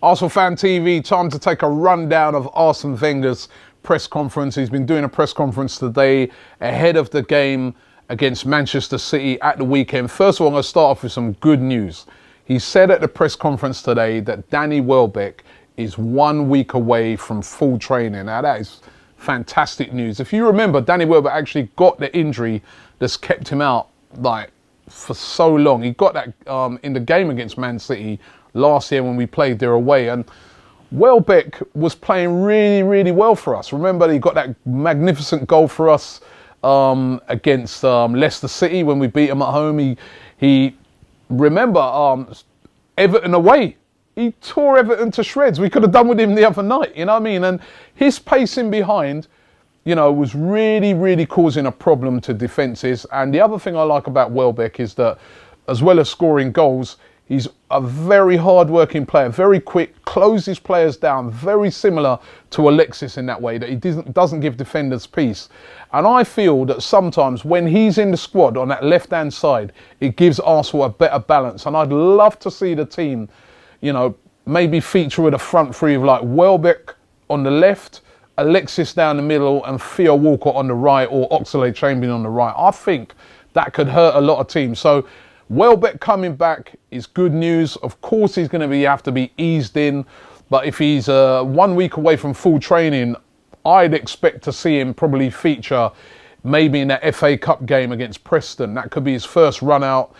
Arsenal Fan TV, time to take a rundown of Arsene Wenger's press conference. He's been doing a press conference today ahead of the game against Manchester City at the weekend. First of all, I'm going to start off with some good news. He said at the press conference today that Danny Welbeck is 1 week away from full training. Now that is fantastic news. If you remember, Danny Welbeck actually got the injury that's kept him out for so long. He got that in the game against Man City last year when we played there away, and Welbeck was playing really well for us. Remember, he got that magnificent goal for us against Leicester City when we beat him at home. He remember Everton away. He tore Everton to shreds. We could have done with him the other night, you know what I mean? And his pacing behind, you know, was really causing a problem to defences. And the other thing I like about Welbeck is that, as well as scoring goals, he's a very hard-working player, very quick, closes players down, very similar to Alexis in that way, that he doesn't give defenders peace. And I feel that sometimes when he's in the squad on that left-hand side, it gives Arsenal a better balance. And I'd love to see the team, you know, maybe feature with a front three of like Welbeck on the left, Alexis down the middle, and Theo Walcott on the right, or Oxlade-Chamberlain on the right. I think that could hurt a lot of teams. So Welbeck coming back is good news. Of course, he's going to have to be eased in, but if he's 1 week away from full training, I'd expect to see him probably feature maybe in that FA Cup game against Preston. That could be his first run out,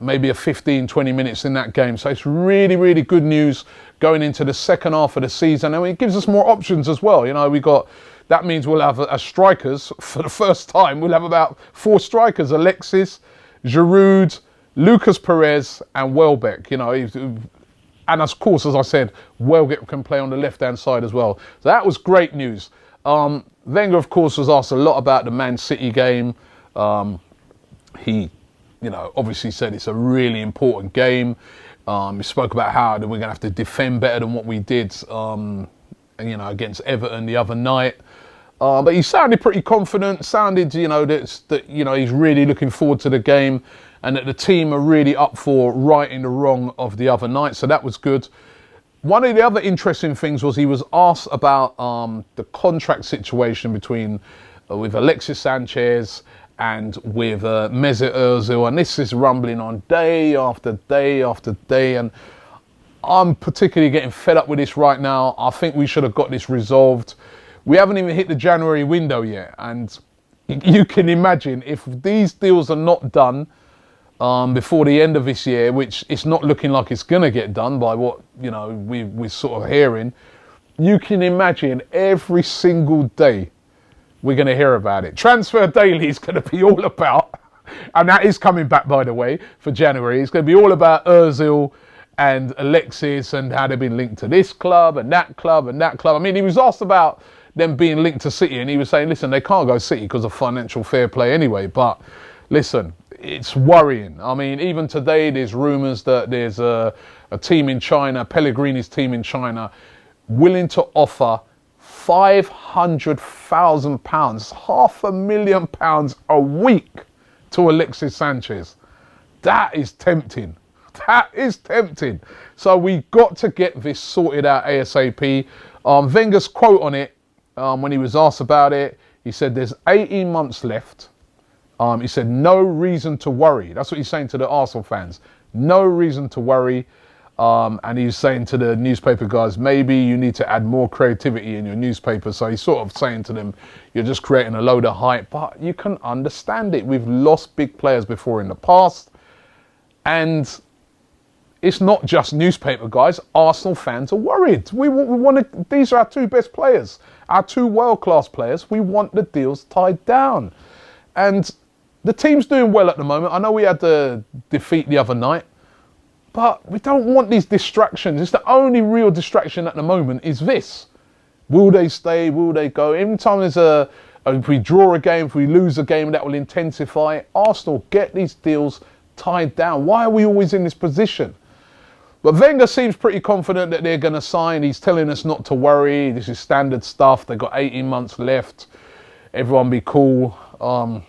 maybe a 15-20 minutes in that game. So it's really good news going into the second half of the season, and it gives us more options as well. You know, that means we'll have a strikers for the first time. We'll have about 4 strikers: Alexis, Giroud, Lucas Perez and Welbeck, you know, and of course, as I said, Welbeck can play on the left-hand side as well. So that was great news. Wenger, of course, was asked a lot about the Man City game. He, you know, obviously said it's a really important game. He spoke about how we're going to have to defend better than what we did, you know, against Everton the other night. But he sounded pretty confident, you know, that you know, he's really looking forward to the game and that the team are really up for righting the wrong of the other night. So that was good. One of the other interesting things was he was asked about the contract situation between with Alexis Sanchez and with Mesut Ozil. And this is rumbling on day after day after day. And I'm particularly getting fed up with this right now. I think we should have got this resolved. We haven't even hit the January window yet, and you can imagine if these deals are not done before the end of this year, which it's not looking like it's going to get done by what, you know, we're sort of hearing. You can imagine every single day we're going to hear about it. Transfer Daily is going to be all about, and that is coming back, by the way, for January. It's going to be all about Ozil and Alexis and how they've been linked to this club and that club and that club. I mean, he was asked about them being linked to City, and he was saying, listen, they can't go City because of financial fair play anyway. But listen, it's worrying. I mean, even today there's rumours that there's a team in China, Pellegrini's team in China, willing to offer £500,000, £500,000 a week to Alexis Sanchez. That is tempting. That is tempting. So we've got to get this sorted out ASAP. Wenger's quote on it, when he was asked about it, he said there's 18 months left. He said no reason to worry. That's what he's saying to the Arsenal fans. No reason to worry. And he's saying to the newspaper guys, maybe you need to add more creativity in your newspaper. So he's sort of saying to them, you're just creating a load of hype. But you can understand it. We've lost big players before in the past. And it's not just newspaper guys. Arsenal fans are worried. We want to. These are our 2 best players, our 2 world-class players. We want the deals tied down, and the team's doing well at the moment. I know we had the defeat the other night, but we don't want these distractions. It's the only real distraction at the moment is this. Will they stay? Will they go? Every time there's if we draw a game, if we lose a game, that will intensify. Arsenal, get these deals tied down. Why are we always in this position? But Wenger seems pretty confident that they're going to sign. He's telling us not to worry. This is standard stuff. They've got 18 months left. Everyone be cool. I'm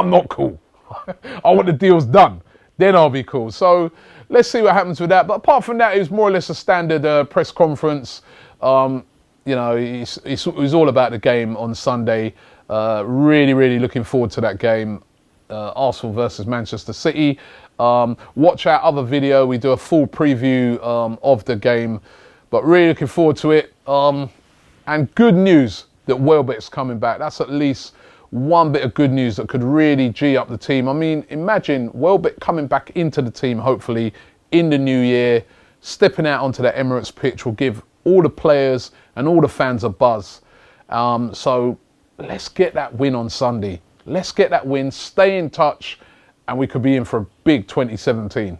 not cool. I want the deals done. Then I'll be cool. So let's see what happens with that. But apart from that, it was more or less a standard press conference. You know, it was all about the game on Sunday. Really looking forward to that game. Arsenal versus Manchester City. Watch our other video. We do a full preview of the game. But really looking forward to it. And good news that Welbeck's coming back. That's at least one bit of good news that could really G up the team. I mean, imagine Welbeck coming back into the team, hopefully, in the new year. Stepping out onto the Emirates pitch will give all the players and all the fans a buzz. So let's get that win on Sunday. Let's get that win, stay in touch, and we could be in for a big 2017.